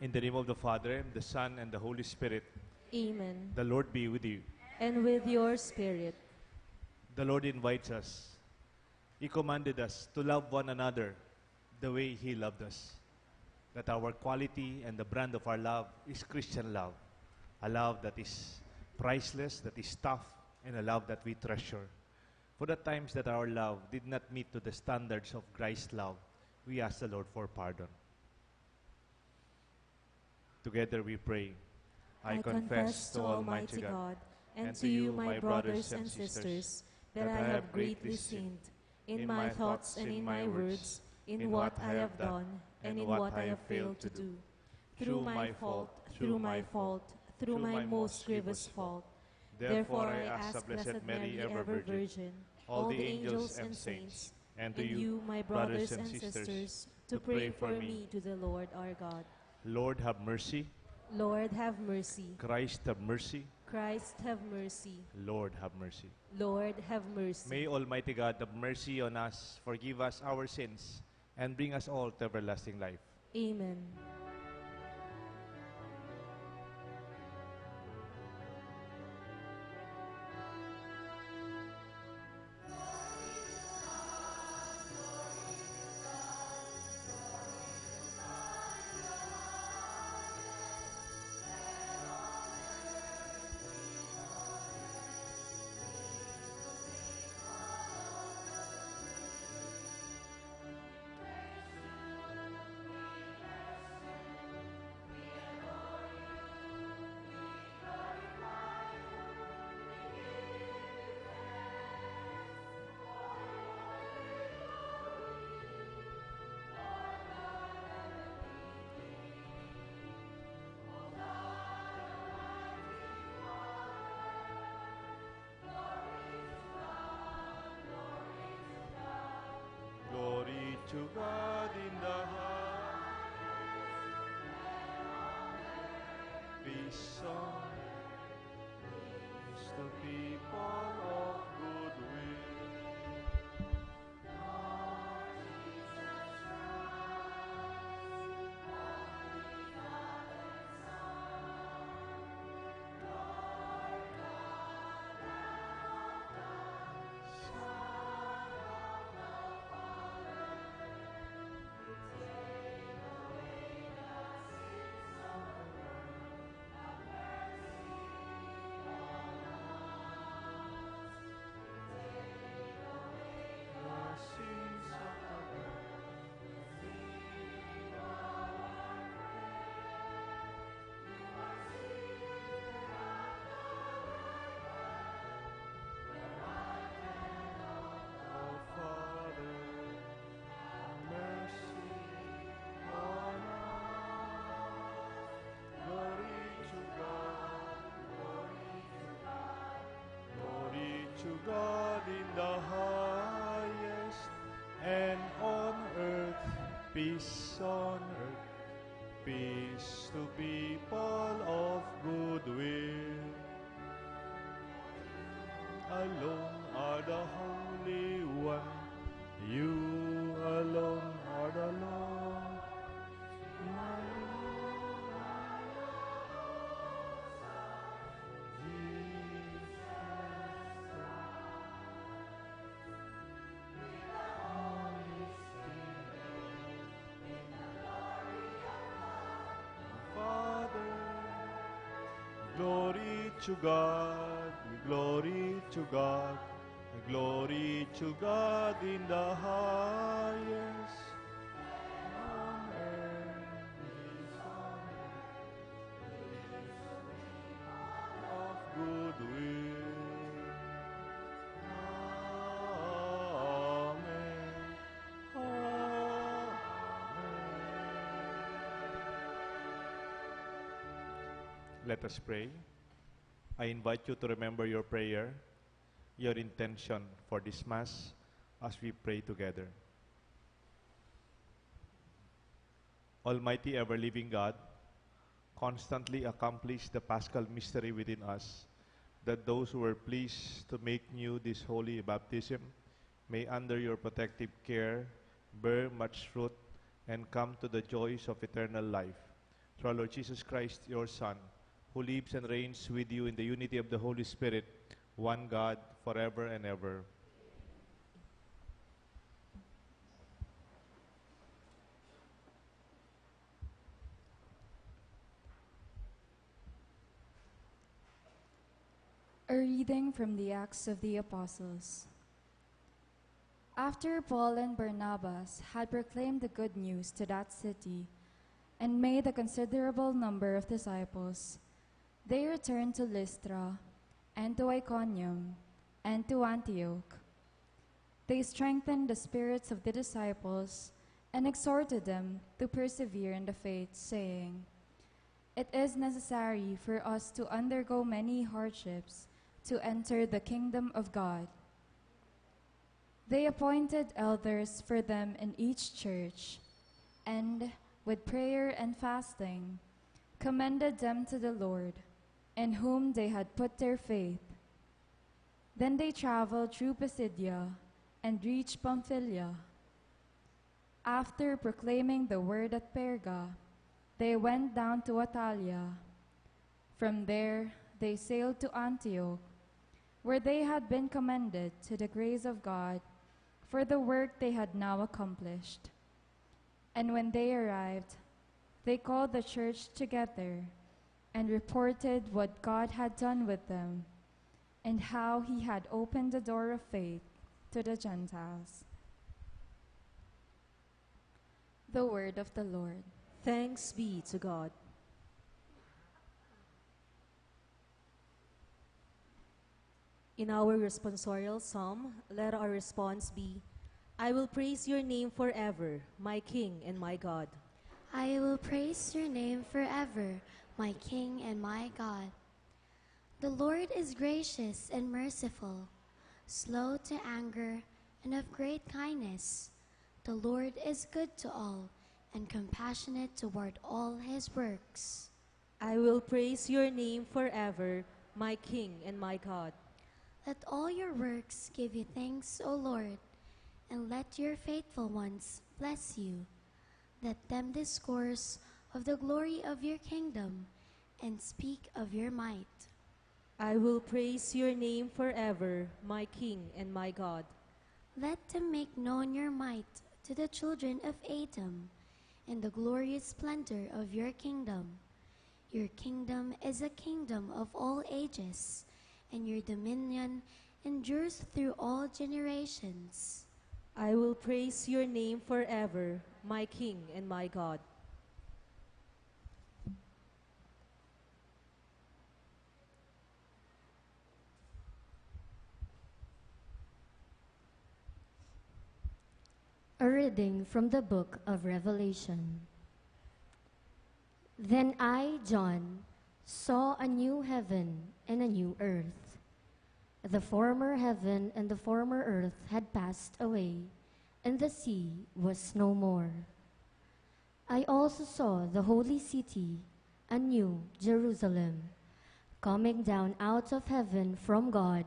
In the name of the Father, the Son, and the Holy Spirit. Amen. The Lord be with you. And with your spirit. The Lord invites us. He commanded us to love one another the way He loved us. That our quality and the brand of our love is Christian love. A love that is priceless, that is tough, and a love that we treasure. For the times that our love did not meet to the standards of Christ's love, we ask the Lord for pardon. Together we pray. I confess to Almighty God and to you, my brothers and sisters, that I have greatly sinned in my thoughts and in my words, in what I have done and in what I have failed to do. Through my fault, through my most grievous fault. Therefore I ask Blessed Mary, ever Virgin, all the angels and saints, and you, my brothers and sisters, to pray for me to the Lord our God. Lord, have mercy. Lord, have mercy. Christ, have mercy. Christ, have mercy. Lord, have mercy. Lord, have mercy. May Almighty God have mercy on us, forgive us our sins, and bring us all to everlasting life. Amen. Glory to God in the highest. Peace on earth to people of good will. To God in the highest, and on earth, peace on earth, peace to people of good will. Alone are the Holy One, you alone are the Lord. Glory to God, glory to God, glory to God in the highest. On earth, peace on earth, of good will. Amen. Let us pray. I invite you to remember your prayer, your intention for this Mass as we pray together. Almighty ever-living God, constantly accomplish the Paschal mystery within us, that those who were pleased to make new this holy baptism may under your protective care bear much fruit and come to the joys of eternal life. through our Lord Jesus Christ, your Son, who lives and reigns with you in the unity of the Holy Spirit, one God, forever and ever. A reading from the Acts of the Apostles. After Paul and Barnabas had proclaimed the good news to that city and made a considerable number of disciples, they returned to Lystra and to Iconium and to Antioch. They strengthened the spirits of the disciples and exhorted them to persevere in the faith, saying, "It is necessary for us to undergo many hardships to enter the kingdom of God." They appointed elders for them in each church, and, with prayer and fasting, commended them to the Lord, in whom they had put their faith. Then they traveled through Pisidia and reached Pamphylia. After proclaiming the word at Perga, they went down to Attalia. From there, they sailed to Antioch, where they had been commended to the grace of God for the work they had now accomplished. And when they arrived, they called the church together and reported what God had done with them and how he had opened the door of faith to the Gentiles. The word of the Lord. Thanks be to God. In our responsorial psalm, let our response be, "I will praise your name forever, my King and my God." I will praise your name forever, my King and my God. The Lord is gracious and merciful, slow to anger, and of great kindness. The Lord is good to all, and compassionate toward all his works. I will praise your name forever, my King and my God. Let all your works give you thanks, O Lord, and let your faithful ones bless you. Let them discourse of the glory of your kingdom and speak of your might. I will praise your name forever, my King and my God. Let them make known your might to the children of Adam and the glorious splendor of your kingdom. Your kingdom is a kingdom of all ages, and your dominion endures through all generations. I will praise your name forever, my King and my God. A reading from the book of Revelation. Then I, John, saw a new heaven and a new earth. The former heaven and the former earth had passed away, and the sea was no more. I also saw the holy city, a new Jerusalem, coming down out of heaven from God,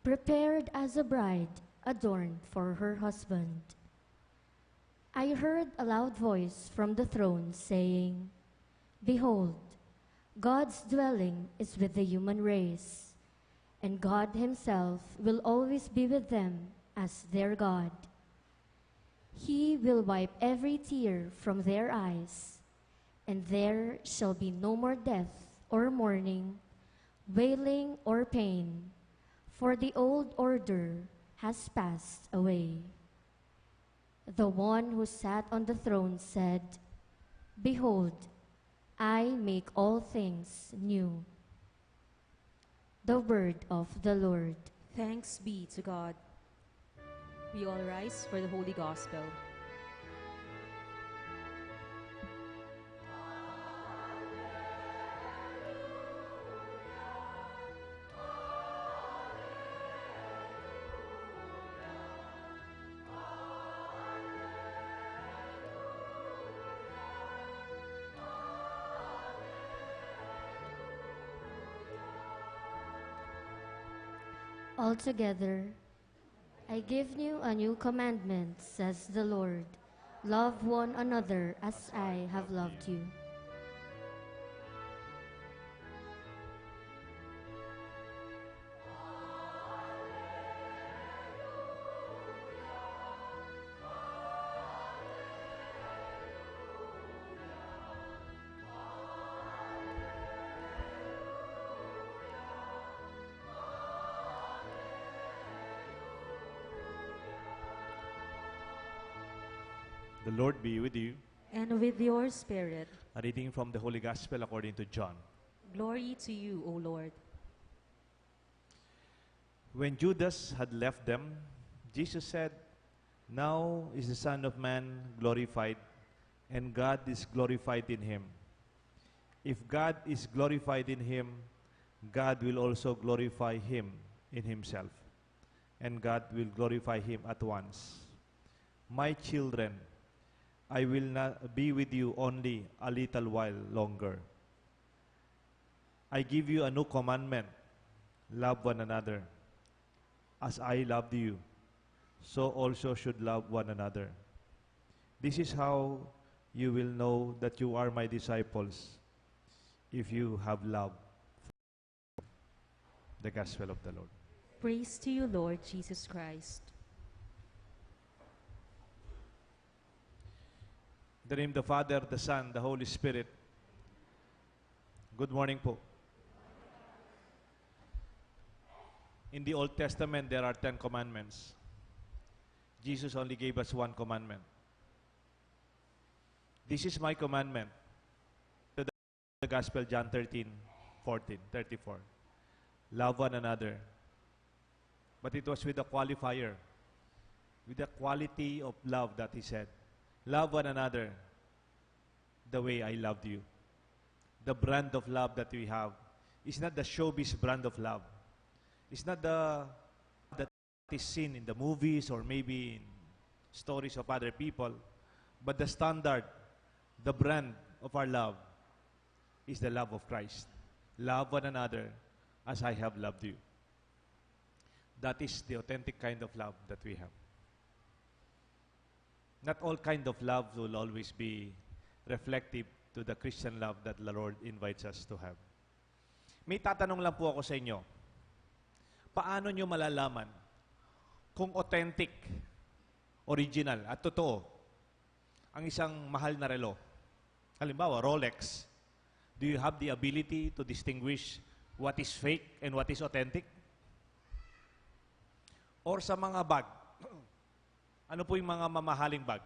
prepared as a bride adorned for her husband. I heard a loud voice from the throne saying, "Behold, God's dwelling is with the human race, and God himself will always be with them as their God. He will wipe every tear from their eyes, and there shall be no more death or mourning, wailing or pain, for the old order has passed away." The one who sat on the throne said, "Behold, I make all things new." The word of the Lord. Thanks be to God. We all rise for the Holy Gospel. Altogether, I give you a new commandment, says the Lord. Love one another as I have loved you. The Lord be with you. And with your spirit. A reading from the Holy Gospel according to John. Glory to you, O Lord. When Judas had left them, Jesus said, "Now is the Son of Man glorified, and God is glorified in him. If God is glorified in him, God will also glorify him in himself, and God will glorify him at once. My children, I will not be with you only a little while longer. I give you a new commandment, love one another. As I loved you, so also should love one another. This is how you will know that you are my disciples, if you have love." The Gospel of the Lord. Praise to you, Lord Jesus Christ. In the name of the Father, the Son, the Holy Spirit. Good morning po. In the Old Testament, there are 10 commandments. Jesus only gave us one commandment. This is my commandment. The Gospel, John 13:34. Love one another. But it was with a qualifier, with the quality of love that he said. Love one another the way I loved you. The brand of love that we have is not the showbiz brand of love. It's not the that is seen in the movies or maybe in stories of other people, but the standard, the brand of our love is the love of Christ. Love one another as I have loved you. That is the authentic kind of love that we have. Not all kind of love will always be reflective to the Christian love that the Lord invites us to have. May tatanong lang po ako sa inyo. Paano nyo malalaman kung authentic, original, at totoo ang isang mahal na relo? Halimbawa, Rolex. Do you have the ability to distinguish what is fake and what is authentic? Or sa mga bag, ano po yung mga mamahaling bag?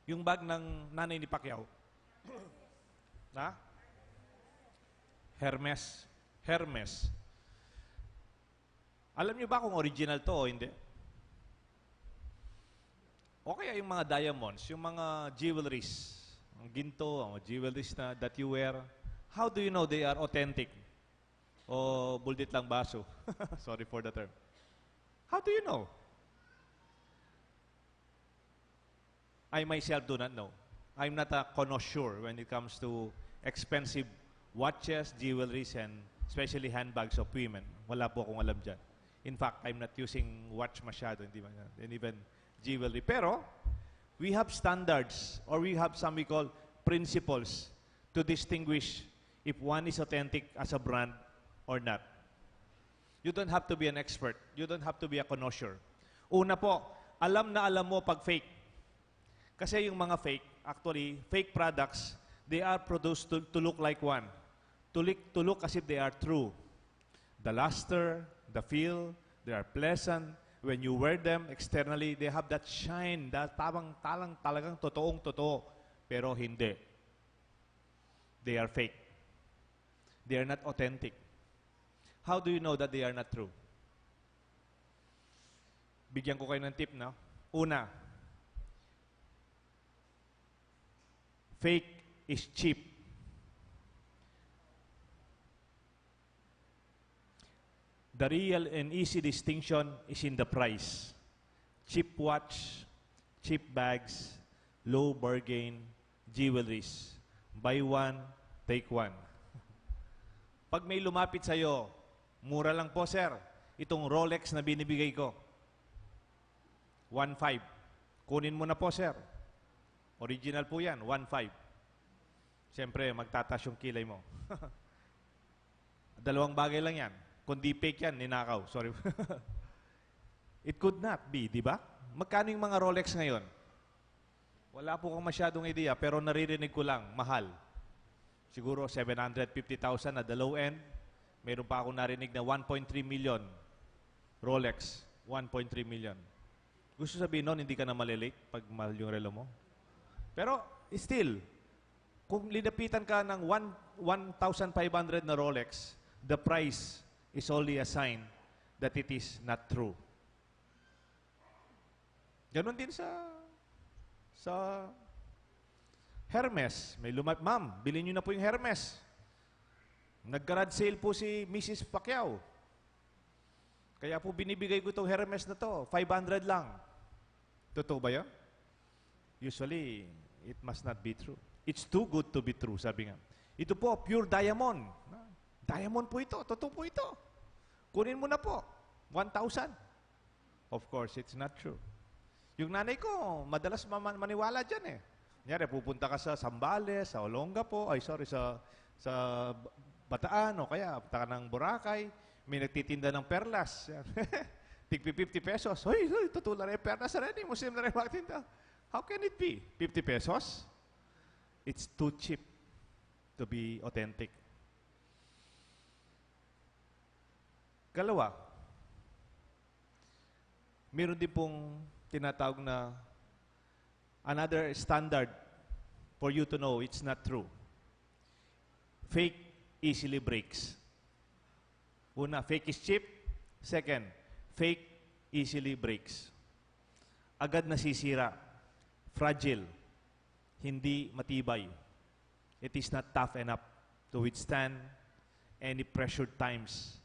Yung bag ng nanay ni Pacquiao. Na? Hermes. Hermes. Alam niyo ba kung original to o hindi? O kaya yung mga diamonds, yung mga jewelries, ang ginto, ang jewelries na that you wear, how do you know they are authentic? O buldit lang baso? Sorry for the term. How do you know? I myself do not know. I'm not a connoisseur when it comes to expensive watches, jewelries, and especially handbags of women. Wala po akong alam dyan. In fact, I'm not using watch masyado, hindi man, and even jewelry. Pero, we have standards, or we have some we call principles to distinguish if one is authentic as a brand or not. You don't have to be an expert. You don't have to be a connoisseur. Una po, alam na alam mo pag fake. Kasi yung mga fake, actually, fake products, they are produced to look like one. To look as if they are true. The luster, the feel, they are pleasant. When you wear them externally, they have that shine, that talagang totoong-totoo. Pero hindi. They are fake. They are not authentic. How do you know that they are not true? Bigyan ko kayo ng tip, no? Una, fake is cheap. The real and easy distinction is in the price. Cheap watch, cheap bags, low bargain, jewelries. Buy one, take one. Pag may lumapit sa'yo, mura lang po, sir. Itong Rolex na binibigay ko. 1.5. Kunin mo na po, sir. Original po yan, 1.5. Siyempre, magtataas yung kilay mo. Dalawang bagay lang yan. Kung di fake yan, ninakaw. Sorry. It could not be, di ba? Magkano yung mga Rolex ngayon? Wala po kong masyadong idea, pero naririnig ko lang, mahal. Siguro 750,000 at the low end. Meron pa akong narinig na 1.3 million. Rolex, 1.3 million. Gusto sabihin nun, hindi ka na malilate pag mahal yung relo mo. Pero, still, kung linapitan ka ng 1,500 na Rolex, the price is only a sign that it is not true. Ganon din sa Hermes. May ma'am, bilhin nyo na po yung Hermes. Nag-garage sale po si Mrs. Pacquiao. Kaya po binibigay ko itong Hermes na to, 500 lang. Totoo ba yun? Usually, it must not be true. It's too good to be true, sabi nga. Ito po, pure diamond. Diamond po ito. Totoo po ito. Kunin mo na po. 1,000. Of course, it's not true. Yung nanay ko, madalas maniwala dyan eh. Kunyari, pupunta ka sa Zambales, sa Olongapo, sa Bataan, o kaya punta ka ng Boracay, may nagtitinda ng perlas. Tigpi 50 pesos. Hoy, tutula rin perlas na rin. Muslim na rin magtinda. How can it be? 50 pesos? It's too cheap to be authentic. Kalawa, meron din pong tinatawag na another standard for you to know it's not true. Fake easily breaks. Una, fake is cheap. Second, fake easily breaks. Agad nasisira. Fragile. Hindi matibay. It is not tough enough to withstand any pressured times.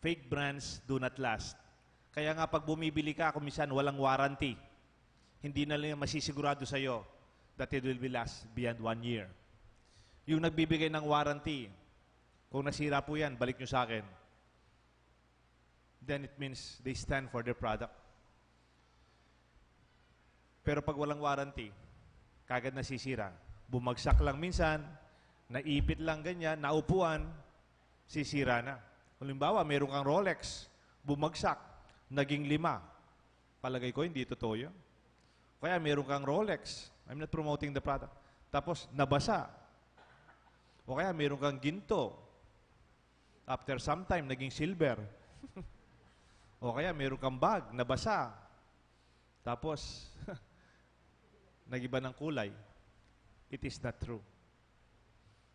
Fake brands do not last. Kaya nga pag bumibili ka, kung minsan walang warranty, hindi na lang masisigurado sa'yo that it will be last beyond 1 year. Yung nagbibigay ng warranty, kung nasira po yan, balik nyo sa akin. Then it means they stand for their product. Pero pag walang warranty, kagad nasisira. Bumagsak lang minsan, naipit lang ganyan, naupuan, sisira na. Halimbawa, meron kang Rolex, bumagsak, naging 5. Palagay ko, hindi totoo yun. Kaya meron kang Rolex, I'm not promoting the product, tapos nabasa. O kaya meron kang ginto, after some time, naging silver. O kaya meron kang bag, nabasa. Tapos, nag-iba ng kulay. It is not true.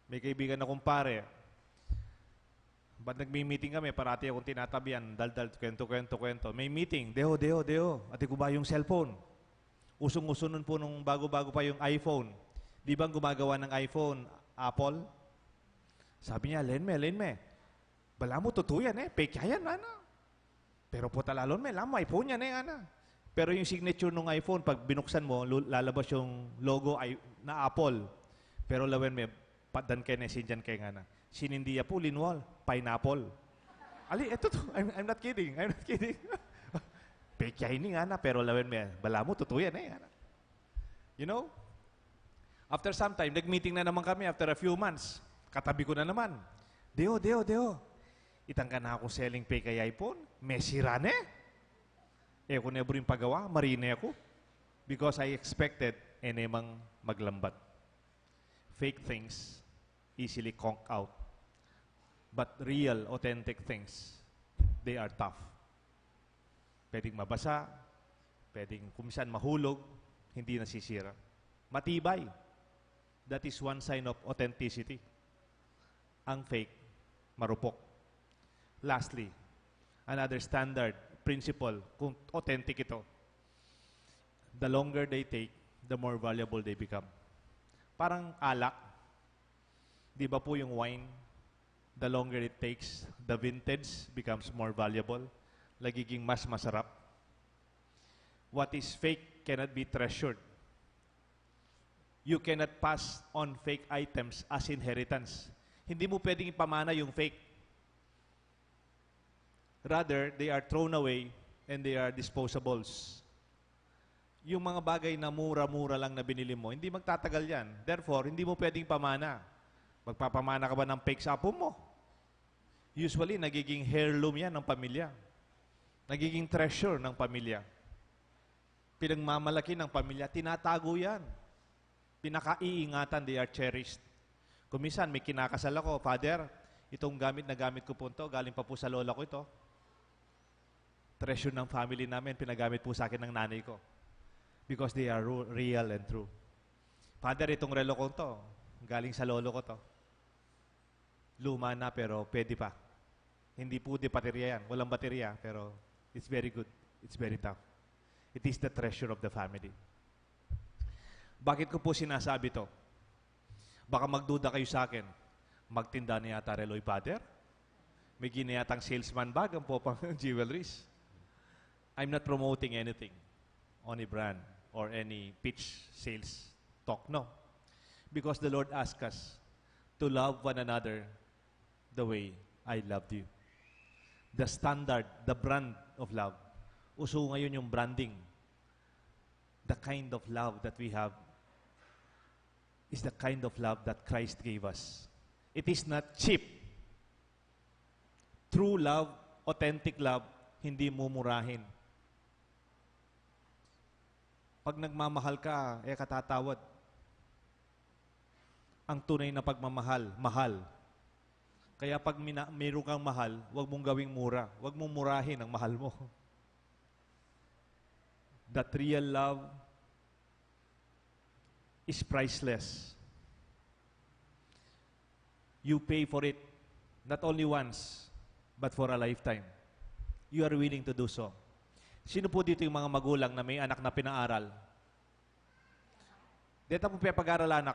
May kaibigan akong pare. Ba't nagmi-meeting kami, parati akong tinatabihan, dal-dal, kwento. May meeting, Deo. Ate ko ba yung cellphone? Usong-uso nun po nung bago-bago pa yung iPhone. Di ba gumagawa ng iPhone, Apple? Sabi niya, Lenme. Bala mo, totoo yan eh. Fake yan, ana. Pero po talalon, lamo, iPhone yan eh, ana. Pero yung signature ng iPhone, pag binuksan mo, lalabas yung logo na Apple. Pero lawen may padan kay na sinjan kay nga na. Sinindiya po, linwal, pineapple. Ali, eto to. I'm not kidding. Fake yan nga na, pero lawen may, bala mo, totoo yan eh. Ana. You know? After some time, nag-meeting na naman kami after a few months. Katabi ko na naman. Deo. Itangka na ako selling fake kay iPhone. Mesira na eh. Kung never yung pagawa, marine ako. Because I expected enemang maglambat. Fake things easily conk out. But real, authentic things, they are tough. Pwedeng mabasa, pwedeng kumisan mahulog, hindi nasisira. Matibay. That is one sign of authenticity. Ang fake, marupok. Lastly, another standard principle, kung authentic ito, the longer they take, the more valuable they become. Parang alak. Di ba po yung wine, the longer it takes, the vintage becomes more valuable. Nagiging mas masarap. What is fake cannot be treasured. You cannot pass on fake items as inheritance. Hindi mo pwedeng ipamana yung fake. Rather, they are thrown away and they are disposables. Yung mga bagay na mura-mura lang na binili mo, hindi magtatagal yan. Therefore, hindi mo pwedeng pamana. Magpapamana ka ba ng fake sa apo mo? Usually, nagiging heirloom yan ng pamilya. Nagiging treasure ng pamilya. Pinagmamalaki ng pamilya, tinatago yan. Pinakaiingatan, they are cherished. Kung minsan, may kinakasal ako, Father, itong gamit na gamit ko po ito, galing pa po sa lola ko ito. Treasure ng family namin, pinagamit po sa akin ng nanay ko. Because they are real and true. Father, itong relo ko to, galing sa lolo ko to. Luma na pero pwede pa. Hindi po di baterya yan. Walang baterya, pero it's very good. It's very tough. It is the treasure of the family. Bakit ko po sinasabi to? Baka magduda kayo sa akin. Magtinda na yata reloy, Father? May ginayatang salesman bag ang popang jewelries. I'm not promoting anything on a brand or any pitch sales talk. No. Because the Lord asked us to love one another the way I loved you. The standard, the brand of love. Uso ngayon yung branding. The kind of love that we have is the kind of love that Christ gave us. It is not cheap. True love, authentic love, hindi mumurahin. Pag nagmamahal ka, katatawad. Ang tunay na pagmamahal, mahal. Kaya pag mayroon kang mahal, huwag mong gawing mura. Huwag mong murahin ang mahal mo. That real love is priceless. You pay for it, not only once, but for a lifetime. You are willing to do so. Sino po dito yung mga magulang na may anak na pinaaral? Dito po pag-aral anak.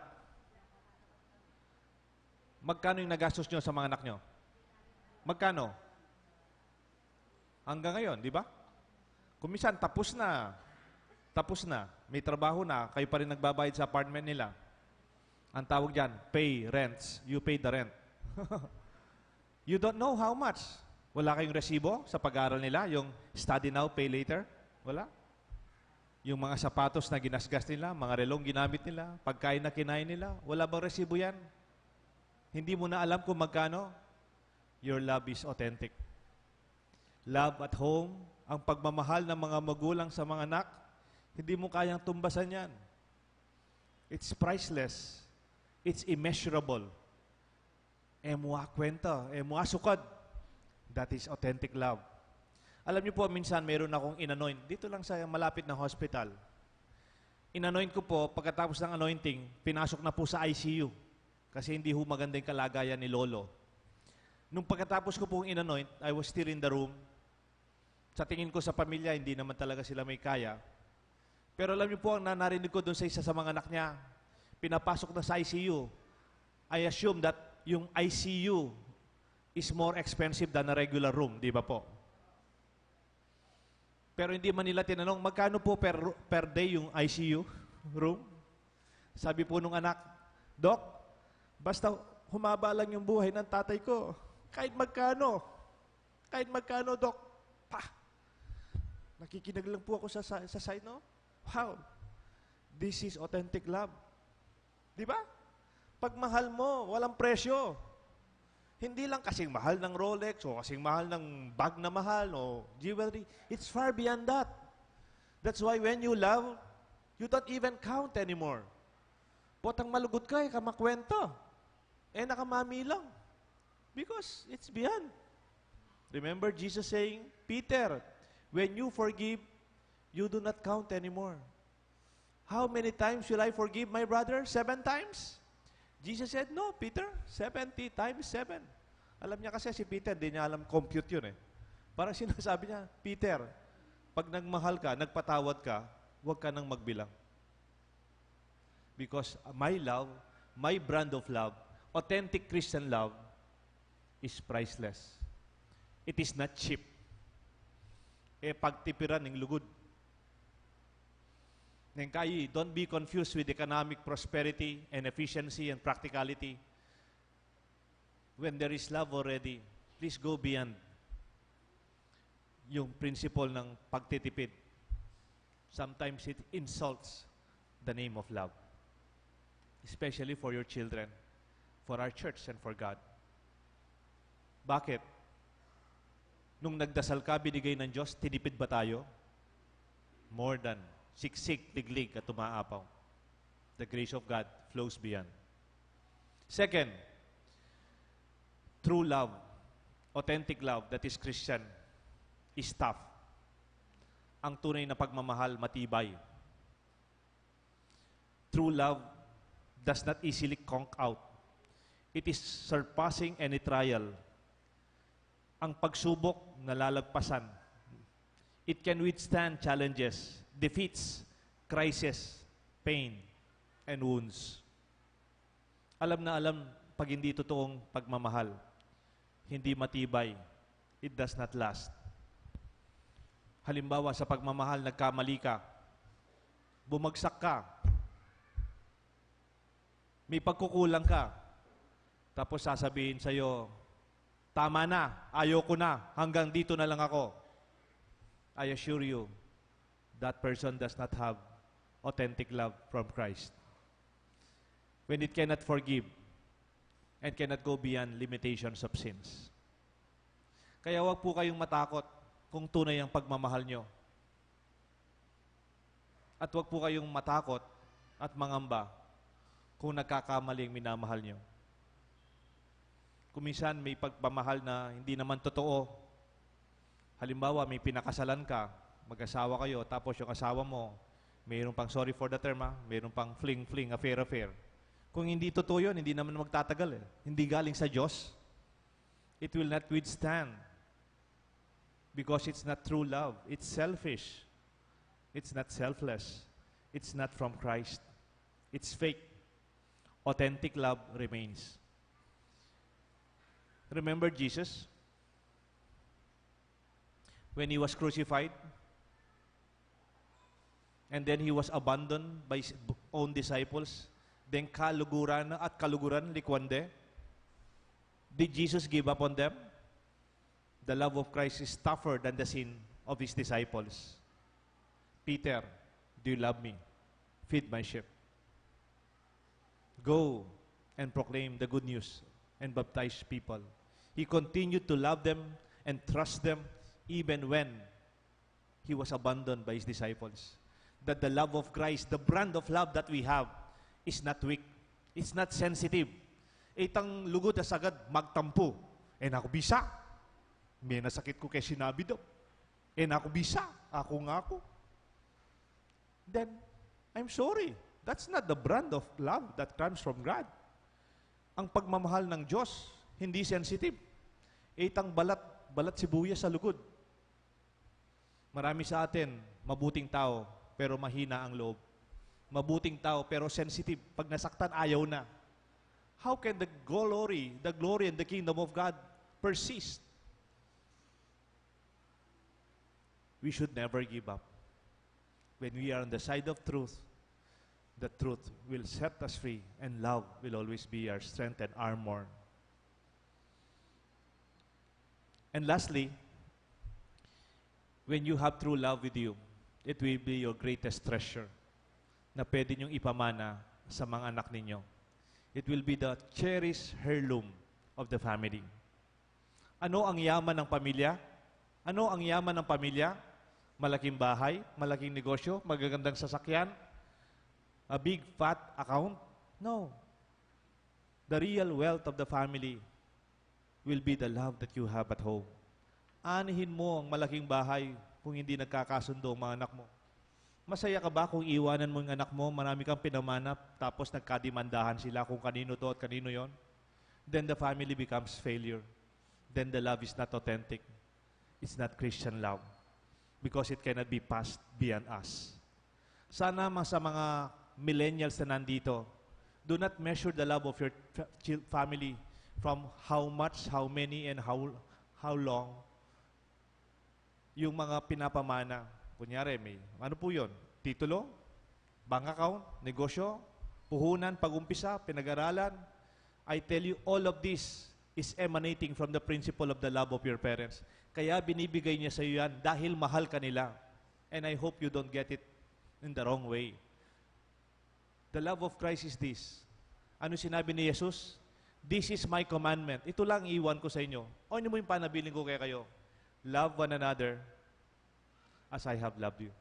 Magkano yung nagastos nyo sa mga anak nyo? Magkano? Hanggang ngayon, di ba? Kung minsan, tapos na. Tapos na. May trabaho na. Kayo pa rin nagbabayad sa apartment nila. Ang tawag dyan, pay rents. You pay the rent. You don't know how much. Wala kayong resibo sa pag-aaral nila? Yung study now, pay later? Wala. Yung mga sapatos na ginasgas nila, mga relong ginamit nila, pagkain na kinain nila, wala bang resibo yan? Hindi mo na alam kung magkano? Your love is authentic. Love at home, ang pagmamahal ng mga magulang sa mga anak, hindi mo kayang tumbasan yan. It's priceless. It's immeasurable. Mwa kwenta, mwa sukad. That is authentic love. Alam niyo po, minsan meron akong inanoint. Dito lang sa malapit na hospital. Inanoint ko po, pagkatapos ng anointing, pinasok na po sa ICU. Kasi hindi ho maganda yung kalagayan ni Lolo. Nung pagkatapos ko pong inanoint, I was still in the room. Sa tingin ko sa pamilya, hindi naman talaga sila may kaya. Pero alam niyo po, ang narinig ko doon sa isa sa mga anak niya, pinapasok na sa ICU. I assume that yung ICU is more expensive than a regular room, di ba po? Pero hindi man nila tinanong, magkano po per day yung ICU room? Sabi po nung anak, Doc, basta humaba lang yung buhay ng tatay ko. Kahit magkano. Kahit magkano, Doc. Pa! Nakikinig lang po ako sa side, no? Wow! This is authentic love. Di ba? Pag mahal mo, walang presyo. Hindi lang kasing mahal ng Rolex o kasing mahal ng bag na mahal o jewelry. It's far beyond that. That's why when you love, you don't even count anymore. Potang malugod ka, kamakwento. Nakamami lang. Because it's beyond. Remember Jesus saying, Peter, when you forgive, you do not count anymore. How many times will I forgive my brother? 7 times? Jesus said, no, Peter, 70 times 7. Alam niya kasi si Peter, hindi niya alam compute yun eh. Parang sinasabi niya, Peter, pag nagmahal ka, nagpatawad ka, huwag ka nang magbilang. Because my love, my brand of love, authentic Christian love, is priceless. It is not cheap. Pagtipiran ng lugod. Nengkayi, don't be confused with economic prosperity and efficiency and practicality. When there is love already, please go beyond yung principle ng pagtitipid. Sometimes it insults the name of love. Especially for your children, for our church, and for God. Bakit? Nung nagdasal ka, binigay ng Diyos, tinipid ba tayo? More than siksik, tiglig, at tumaapaw. The grace of God flows beyond. Second, true love, authentic love that is Christian, is tough. ang tunay na pagmamahal matibay. True love does not easily conk out. It is surpassing any trial. Ang pagsubok nalalagpasan. It can withstand challenges, defeats, crisis, pain, and wounds. Alam na alam, pag hindi totoong pagmamahal, hindi matibay, it does not last. Halimbawa, sa pagmamahal, nagkamali ka, bumagsak ka, may pagkukulang ka, tapos sasabihin sa'yo, tama na, ayoko na, hanggang dito na lang ako. I assure you, that person does not have authentic love from Christ. When it cannot forgive and cannot go beyond limitations of sins. Kaya wag po kayong matakot kung tunay ang pagmamahal nyo. At wag po kayong matakot at mangamba kung nagkakamali ang minamahal nyo. Kung minsan may pagmamahal na hindi naman totoo. Halimbawa, may pinakasalan ka, mag-asawa kayo, tapos yung asawa mo, mayroon pang, sorry for the term, mayroon pang fling-fling, affair-affair. Kung hindi totoo yun, hindi naman magtatagal. Hindi galing sa Diyos. It will not withstand. Because it's not true love. It's selfish. It's not selfless. It's not from Christ. It's fake. Authentic love remains. Remember Jesus? When he was crucified, and then he was abandoned by his own disciples, then kaluguran at kaluguran likwande. Did Jesus give up on them? The love of Christ is tougher than the sin of his disciples. Peter, do you love me? Feed my sheep. Go and proclaim the good news and baptize people. He continued to love them and trust them even when he was abandoned by his disciples. That the love of Christ, the brand of love that we have, is not weak. It's not sensitive. Itang lugod na sagad magtampo. Naku bisa. May nasakit ko kay sinabi do. Naku bisa. Ako nga ako. Then, I'm sorry. That's not the brand of love that comes from God. Ang pagmamahal ng Diyos, hindi sensitive. Itang balat sibuyas sa lugod. Marami sa atin, mabuting tao, pero mahina ang loob. Mabuting tao, pero sensitive. Pag nasaktan, ayaw na. How can the glory and the kingdom of God persist? We should never give up. When we are on the side of truth, the truth will set us free, and love will always be our strength and armor. And lastly, when you have true love with you, it will be your greatest treasure na pwede niyong ipamana sa mga anak ninyo. It will be the cherished heirloom of the family. Ano ang yaman ng pamilya? Ano ang yaman ng pamilya? Malaking bahay, malaking negosyo, magagandang sasakyan, a big fat account? No. The real wealth of the family will be the love that you have at home. Anihin mo ang malaking bahay kung hindi nagkakasundo ang mga anak mo. Masaya ka ba kung iwanan mo yung anak mo, marami kang pinamanap, tapos nagkadimandahan sila kung kanino to at kanino yon? Then the family becomes failure. Then the love is not authentic. It's not Christian love. Because it cannot be passed beyond us. Sana sa mga millennials na nandito, do not measure the love of your family from how much, how many, and how long yung mga pinapamana. Kunyari, may, ano po yun? Titulo, bank account, negosyo, puhunan, pag-umpisa, pinag-aralan. I tell you, all of this is emanating from the principle of the love of your parents. Kaya binibigay niya sa iyo yan dahil mahal ka nila. And I hope you don't get it in the wrong way. The love of Christ is this. Ano sinabi ni Jesus? This is my commandment. Ito lang iwan ko sa inyo. O ano mo yung panabiling ko kaya kayo? Love one another as I have loved you.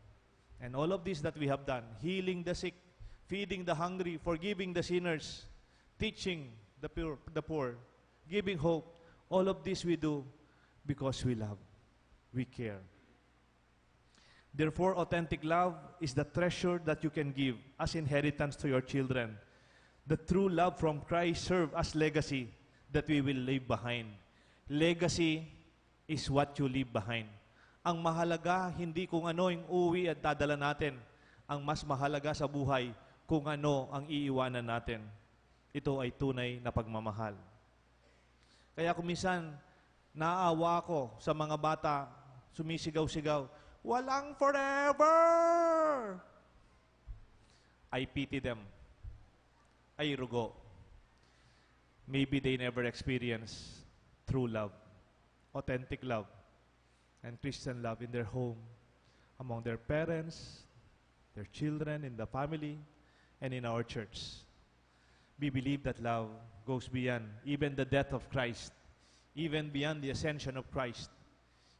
And all of this that we have done, healing the sick, feeding the hungry, forgiving the sinners, teaching the poor, giving hope, all of this we do because we love, we care. Therefore, authentic love is the treasure that you can give as inheritance to your children. The true love from Christ serves as legacy that we will leave behind. Legacy is what you leave behind. Ang mahalaga, hindi kung ano yung uwi at dadala natin. Ang mas mahalaga sa buhay, kung ano ang iiwanan natin. Ito ay tunay na pagmamahal. Kaya kung minsan, naaawa ako sa mga bata, sumisigaw-sigaw, walang forever! I pity them. Ay rugo. Maybe they never experience true love, authentic love, and Christian love in their home, among their parents, their children, in the family, and in our church. We believe that love goes beyond even the death of Christ, even beyond the ascension of Christ,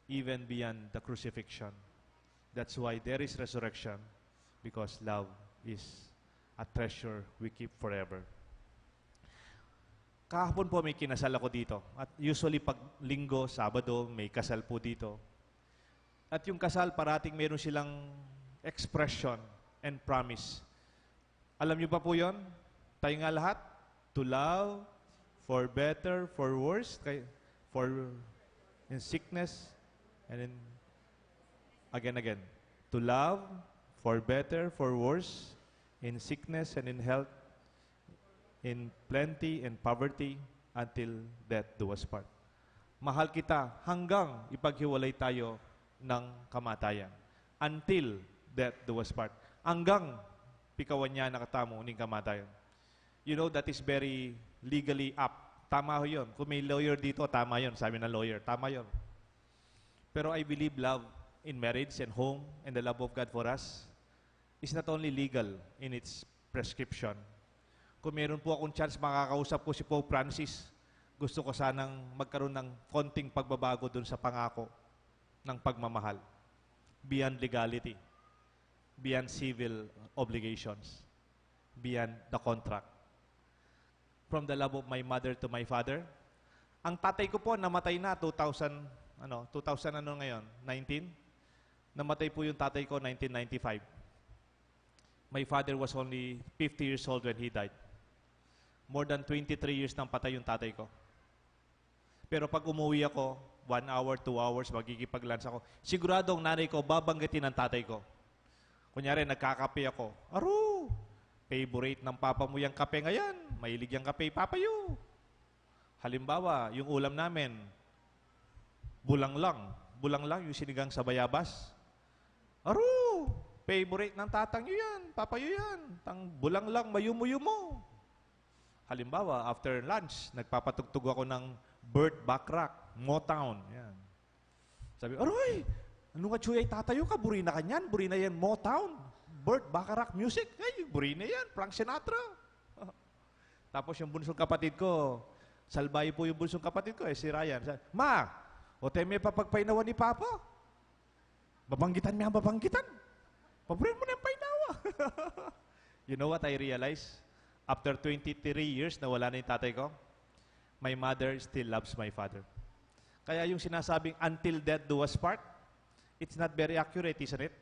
even beyond the crucifixion. That's why there is resurrection, because love is a treasure we keep forever. Kahapon po may kinasal ako dito. At usually pag linggo, Sabado, may kasal po dito. At yung kasal, parating meron silang expression and promise. Alam niyo ba po yon? Tayo nga lahat? To love, for better, for worse, for in sickness, and in again. To love, for better, for worse, in sickness and in health, in plenty and poverty, until death do us part. Mahal kita hanggang ipaghiwalay tayo ng kamatayan. Until death do us part. Hanggang pikawan niya nakatamo ng kamatayan. You know, that is very legally up. Tama ho yun. Kung may lawyer dito, tama yun. Sabi ng lawyer, tama yun. Pero I believe love in marriage and home and the love of God for us is not only legal in its prescription. Kung meron po akong chance makakausap ko si Pope Francis, gusto ko sanang magkaroon ng konting pagbabago dun sa pangako ng pagmamahal. Beyond legality, beyond civil obligations, beyond the contract. From the love of my mother to my father. Ang tatay ko po namatay na 2000 ngayon? 19? Namatay po yung tatay ko 1995. My father was only 50 years old when he died. More than 23 years nang patay yung tatay ko. Pero pag umuwi ako, 1 hour, 2 hours, magkikipag-lunch ako, sigurado ang nanay ko, babanggitin ang tatay ko. Kunyari, nagkakape ako. Aro! Favorite ng papa mo yung kape ngayon. Mahilig yung kape, papayo. Halimbawa, yung ulam namin, bulang lang yung sinigang sa bayabas. Aro! Favorite ng tatang nyo yan, papayo yan. Bulang lang, mayumo-yumo. Halimbawa, after lunch, nagpapatugtog ako ng Burt Bacharach, Motown. Yan. Sabi, aroy, ano nga chuy ay tatayo ka? Buri na kanyan, buri na yan, Motown. Burt Bacharach music, ay, buri na yan, Frank Sinatra. Tapos yung bunsong kapatid ko, salbayo po yung bunsong kapatid ko, si Ryan. Sabi, Ma, o teme pa pagpainawa ni Papa? Babanggitan niya, babanggitan. Paborin mo na yung painawa. You know what I realized? After 23 years na wala na yung tatay ko, my mother still loves my father. Kaya yung sinasabing, until death do us part, it's not very accurate, isn't it?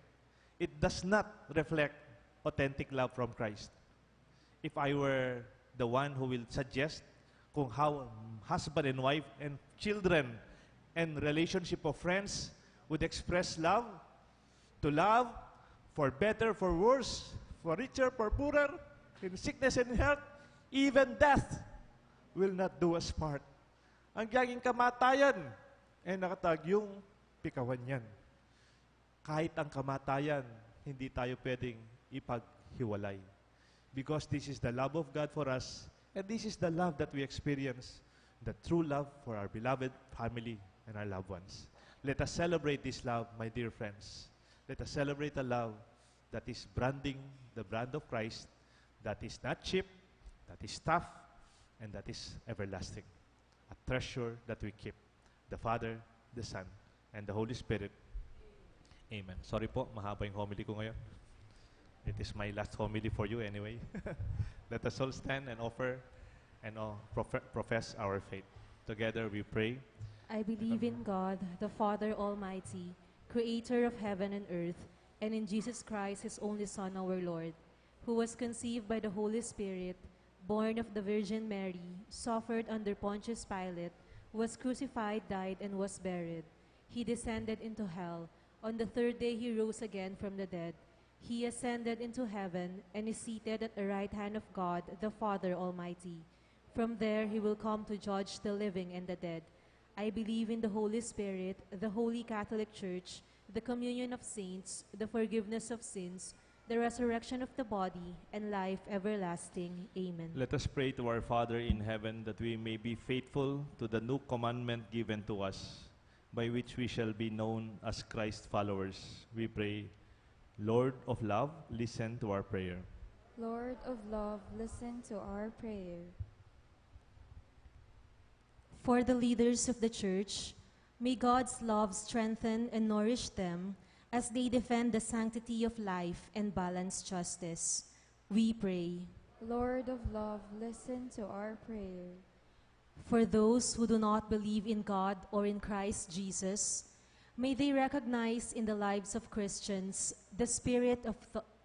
It does not reflect authentic love from Christ. If I were the one who will suggest kung how husband and wife and children and relationship of friends would express love, to love, for better, for worse, for richer, for poorer, in sickness and health, even death will not do us part. Ang gaging kamatayan, nakatag yung pikawan yan. Kahit ang kamatayan, hindi tayo pwedeng ipaghiwalay. Because this is the love of God for us, and this is the love that we experience, the true love for our beloved family and our loved ones. Let us celebrate this love, my dear friends. Let us celebrate a love that is branding the brand of Christ, that is not cheap, that is tough, and that is everlasting. A treasure that we keep. The Father, the Son, and the Holy Spirit. Amen. Sorry po, mahaba yung homily ko ngayon. It is my last homily for you anyway. Let us all stand and offer and profess our faith. Together we pray. I believe in God, the Father Almighty, creator of heaven and earth, and in Jesus Christ, his only Son, our Lord, who was conceived by the Holy Spirit, born of the Virgin Mary, suffered under Pontius Pilate, was crucified, died, and was buried. He descended into hell. On the third day he rose again from the dead. He ascended into heaven and is seated at the right hand of God, the Father Almighty. From there he will come to judge the living and the dead. I believe in the Holy Spirit, the Holy Catholic Church, the communion of saints, the forgiveness of sins, the resurrection of the body, and life everlasting. Amen. Let us pray to our Father in heaven that we may be faithful to the new commandment given to us, by which we shall be known as Christ followers. We pray, Lord of love, listen to our prayer. Lord of love, listen to our prayer. For the leaders of the Church, may God's love strengthen and nourish them as they defend the sanctity of life and balance justice. We pray. Lord of love, listen to our prayer. For those who do not believe in God or in Christ Jesus, may they recognize in the lives of Christians the spirit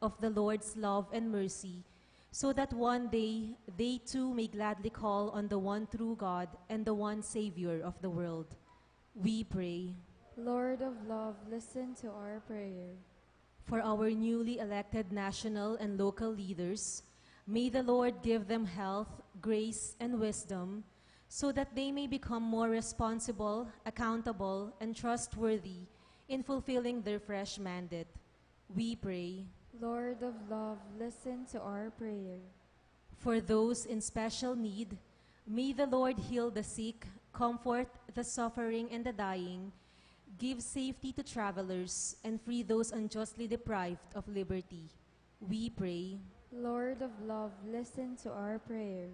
of the Lord's love and mercy, so that one day they too may gladly call on the one true God and the one Savior of the world. We pray. Lord of love, listen to our prayer. For our newly elected national and local leaders, may the Lord give them health, grace, and wisdom, so that they may become more responsible, accountable, and trustworthy in fulfilling their fresh mandate. We pray. Lord of love, listen to our prayer. For those in special need, may the Lord heal the sick, comfort the suffering and the dying, give safety to travelers, and free those unjustly deprived of liberty. We pray. Lord of love, listen to our prayer.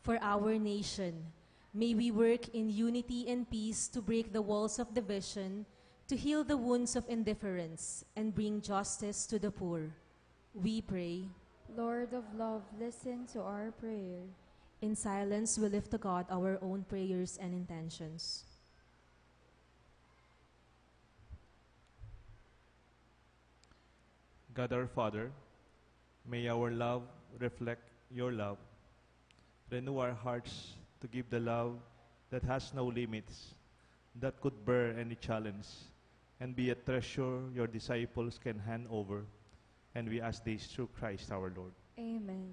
For our nation, may we work in unity and peace to break the walls of division, to heal the wounds of indifference, and bring justice to the poor. We pray. Lord of love, listen to our prayer. In silence, we lift to God our own prayers and intentions. God our Father, may our love reflect your love. Renew our hearts to give the love that has no limits, that could bear any challenge, and be a treasure your disciples can hand over. And we ask this through Christ our Lord. Amen.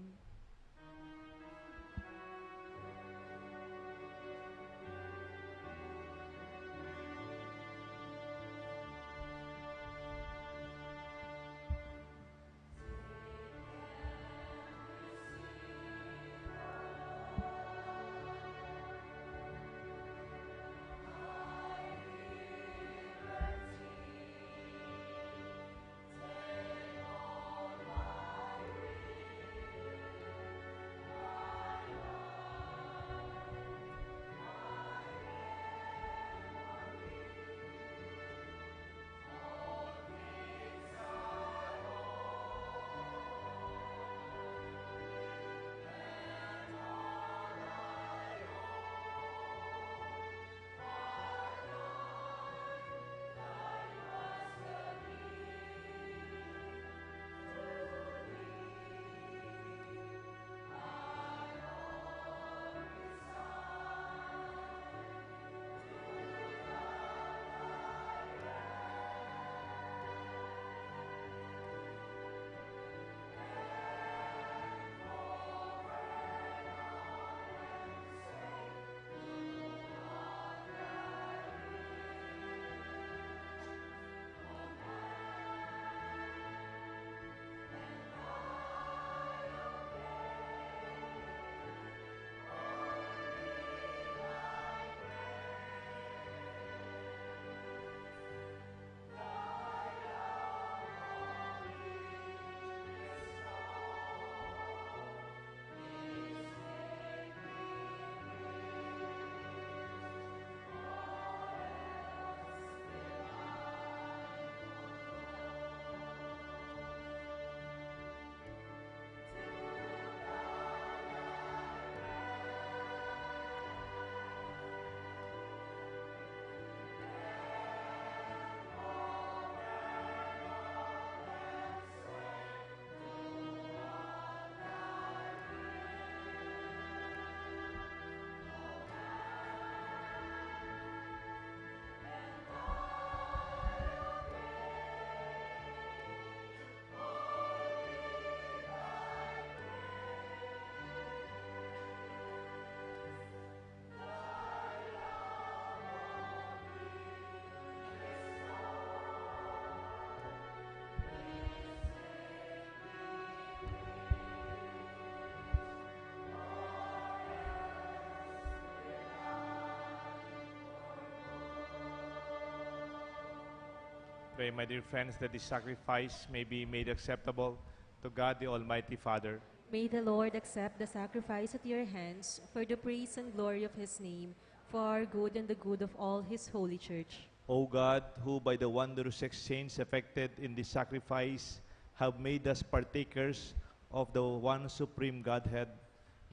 Pray, my dear friends, that this sacrifice may be made acceptable to God the Almighty Father. May the Lord accept the sacrifice at your hands for the praise and glory of his name, for our good and the good of all his holy church. O God, who by the wondrous exchange effected in this sacrifice have made us partakers of the one supreme Godhead,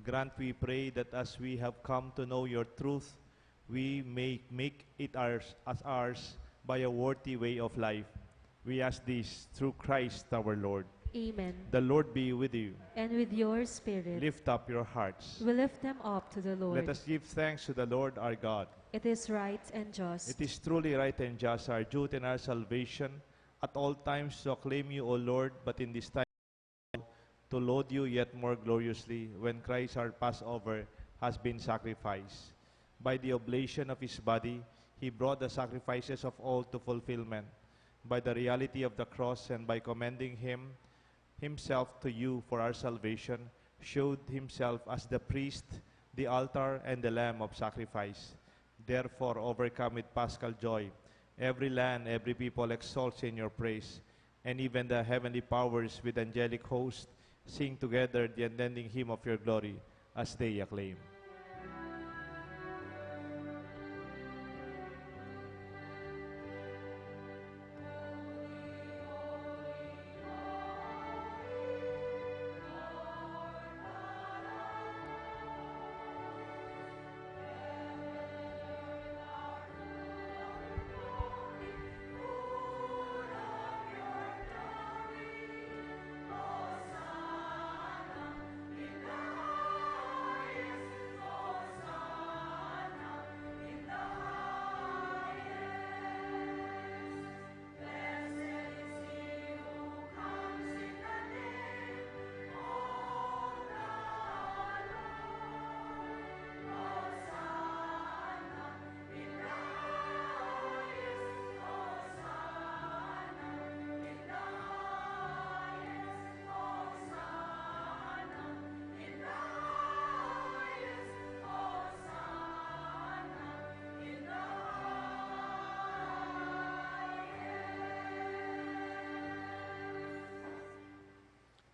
grant, we pray, that as we have come to know your truth, we may make it ours by a worthy way of life. We ask this through Christ our Lord. Amen. The Lord be with you. And with your spirit. Lift up your hearts. We lift them up to the Lord. Let us give thanks to the Lord our God. It is right and just. It is truly right and just, our duty and our salvation, at all times to acclaim you, O Lord, but in this time to laud you yet more gloriously, when Christ our Passover has been sacrificed. By the oblation of his body, he brought the sacrifices of all to fulfillment. By the reality of the cross and by commending himself to you for our salvation, showed himself as the priest, the altar, and the lamb of sacrifice. Therefore, overcome with paschal joy, every land, every people exalts in your praise, and even the heavenly powers with angelic host sing together the unending hymn of your glory as they acclaim.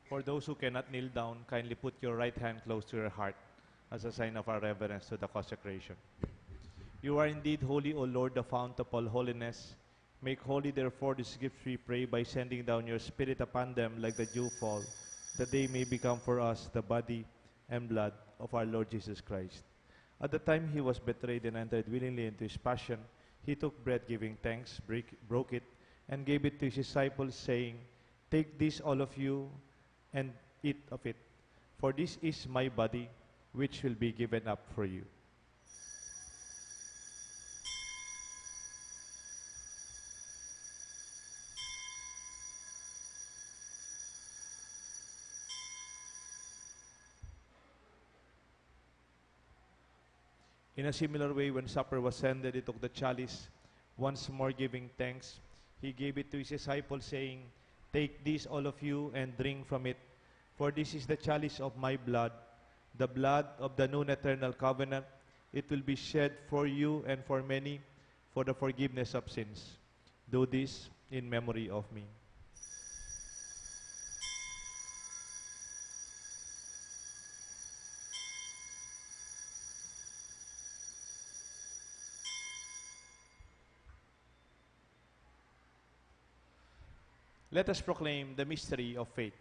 For those who cannot kneel down, kindly put your right hand close to your heart as a sign of our reverence to the consecration. You are indeed holy, O Lord, the fount of all holiness. Make holy, therefore, these gifts, we pray, by sending down your Spirit upon them like the dew fall, that they may become for us the body and blood of our Lord Jesus Christ. At the time he was betrayed and entered willingly into his passion, he took bread, giving thanks, broke it, and gave it to his disciples, saying, "Take this, all of you, and eat of it, for this is my body, which will be given up for you." In a similar way, when supper was ended, he took the chalice, once more giving thanks. He gave it to his disciples, saying, "Take this, all of you, and drink from it, for this is the chalice of my blood, the blood of the new and eternal covenant. It will be shed for you and for many for the forgiveness of sins. Do this in memory of me." Let us proclaim the mystery of faith.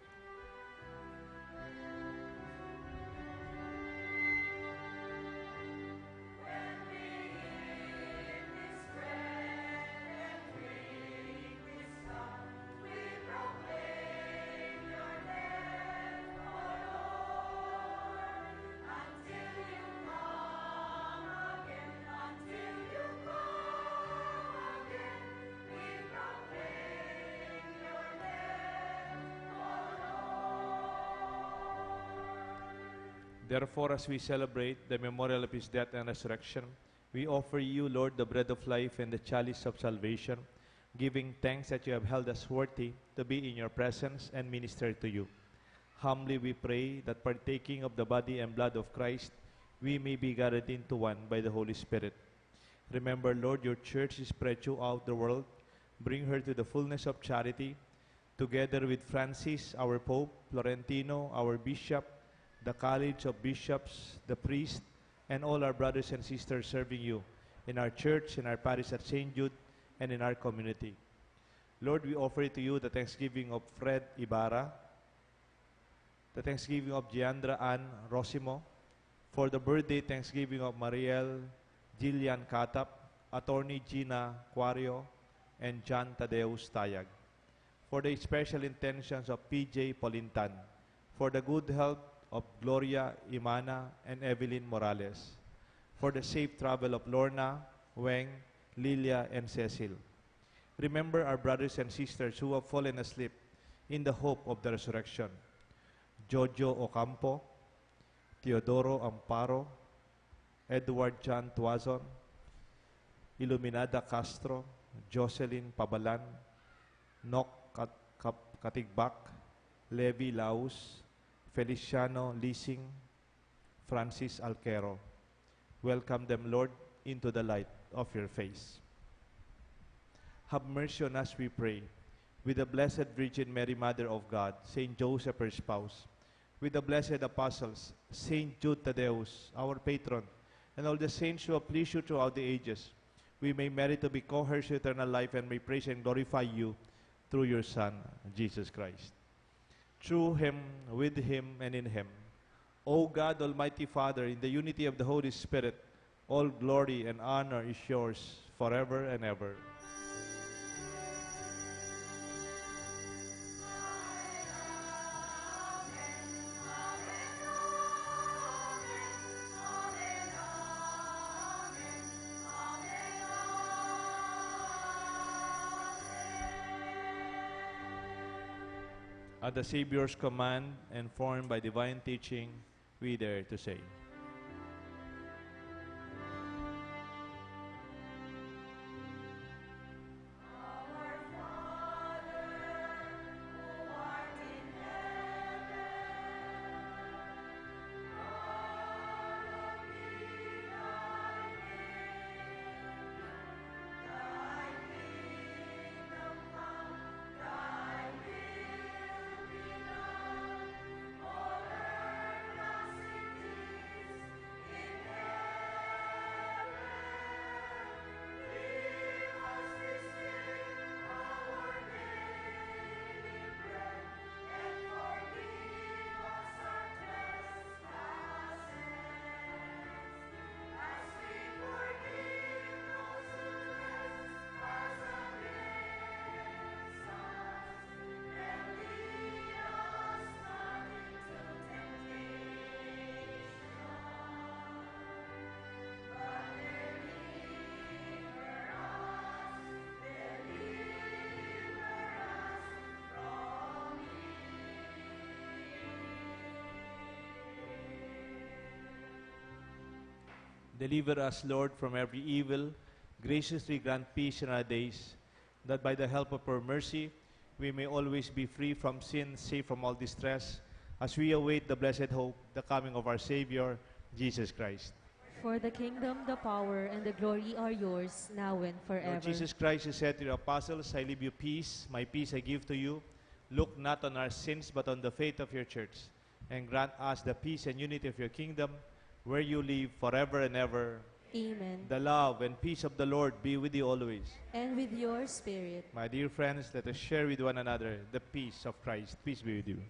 Therefore, as we celebrate the memorial of his death and resurrection, we offer you, Lord, the bread of life and the chalice of salvation, giving thanks that you have held us worthy to be in your presence and minister to you. Humbly we pray that, partaking of the body and blood of Christ, we may be gathered into one by the Holy Spirit. Remember, Lord, your church is spread throughout the world. bring her to the fullness of charity, together with Francis, our Pope, Florentino, our Bishop, the College of Bishops, the priest, and all our brothers and sisters serving you in our church, in our parish at St. Jude, and in our community. Lord, we offer to you the thanksgiving of Fred Ibarra, the thanksgiving of Giandra Ann Rosimo, for the birthday thanksgiving of Mariel Jillian Katap, Attorney Gina Quario, and John Thaddeus Tayag, for the special intentions of PJ Polintan, for the good health of Gloria Imana and Evelyn Morales, for the safe travel of Lorna, Weng, Lilia, and Cecil. Remember our brothers and sisters who have fallen asleep in the hope of the resurrection. Jojo Ocampo, Teodoro Amparo, Edward John Tuazon, Iluminada Castro, Jocelyn Pabalan, Nok Katigbak, Levi Laus, Feliciano Lising, Francis Alquero. Welcome them, Lord, into the light of your face. Have mercy on us, we pray, with the Blessed Virgin Mary, Mother of God, Saint Joseph, her spouse, with the blessed apostles, Saint Jude Thaddeus, our patron, and all the saints who have pleased you throughout the ages, we may merit to be co-heirs to eternal life and may praise and glorify you through your Son, Jesus Christ. Through him, with him, and in him, O God, Almighty Father, in the unity of the Holy Spirit, all glory and honor is yours forever and ever. At the Savior's command and formed by divine teaching, we dare to say, Deliver us, Lord, from every evil. Graciously grant peace in our days, that by the help of your mercy, we may always be free from sin, safe from all distress, as we await the blessed hope, the coming of our Savior, Jesus Christ. For the kingdom, the power, and the glory are yours, now and forever. Lord Jesus Christ, you said to your apostles, I leave you peace, my peace I give to you. Look not on our sins, but on the faith of your church, and grant us the peace and unity of your kingdom, where you live forever and ever. Amen. The love and peace of the Lord be with you always. And with your spirit. My dear friends, let us share with one another the peace of Christ. Peace be with you.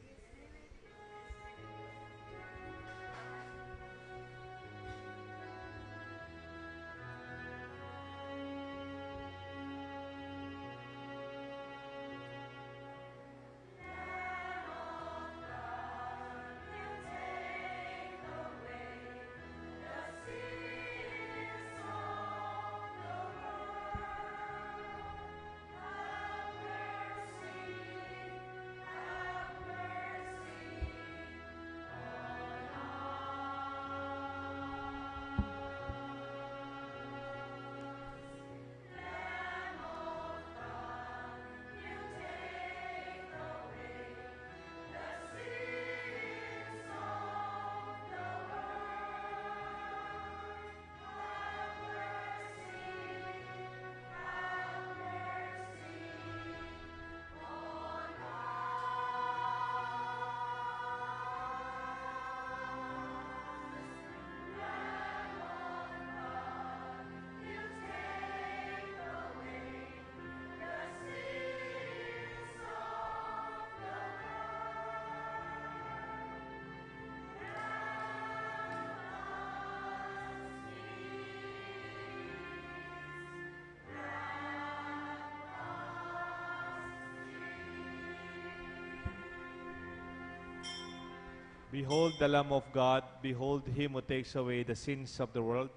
Behold the Lamb of God, behold him who takes away the sins of the world.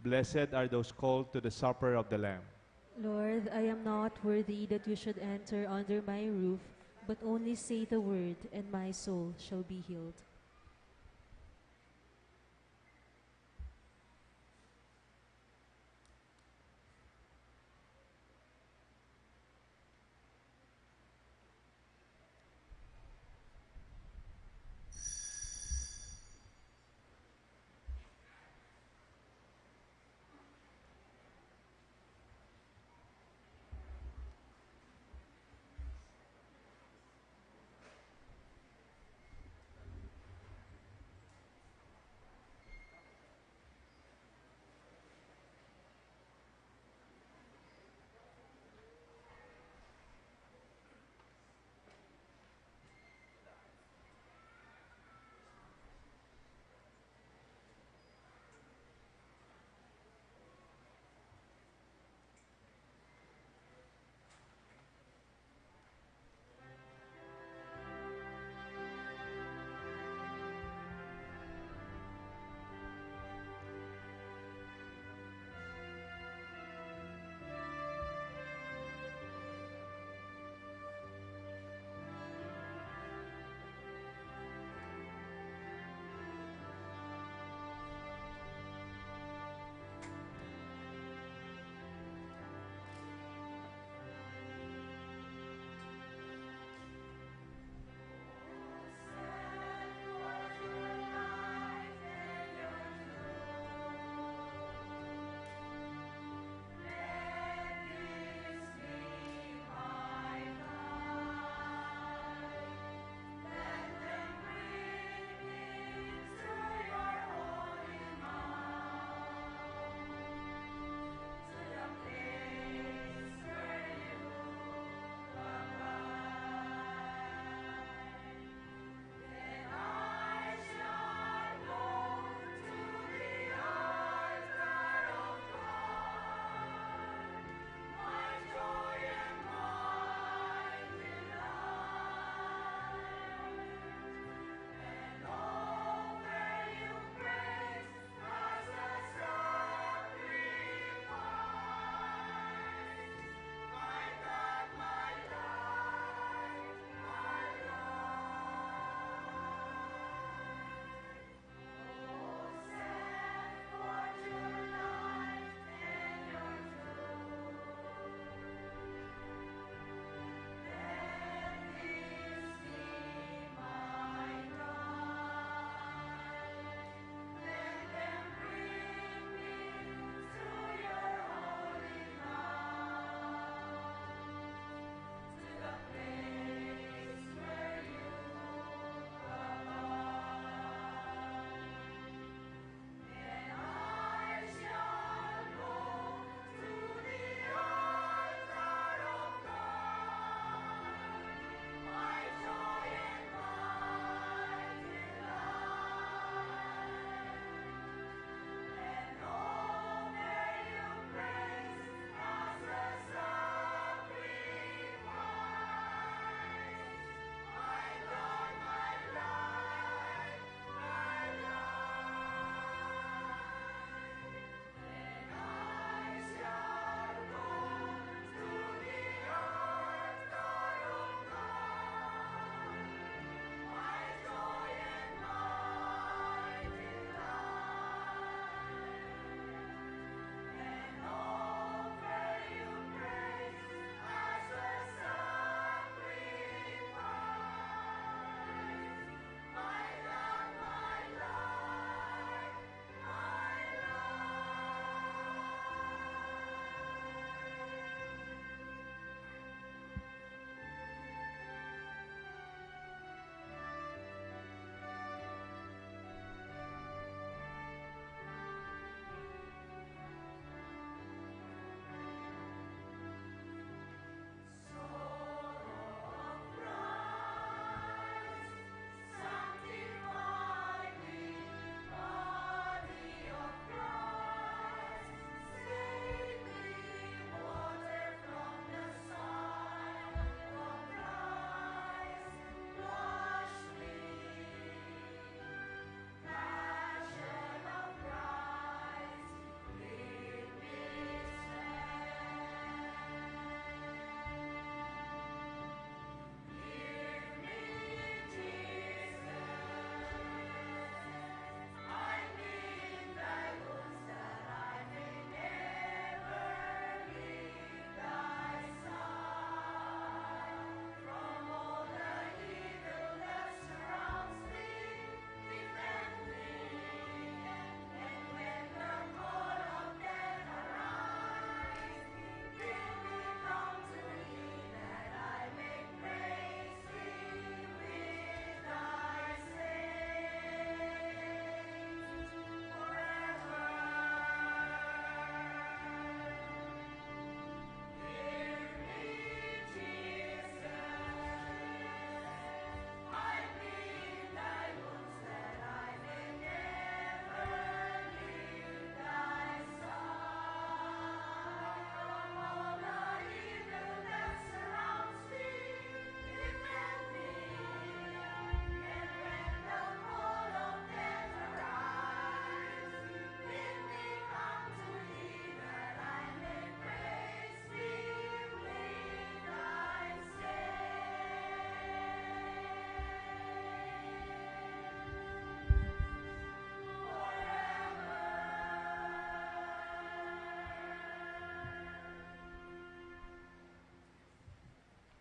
Blessed are those called to the supper of the Lamb. Lord, I am not worthy that you should enter under my roof, but only say the word, and my soul shall be healed.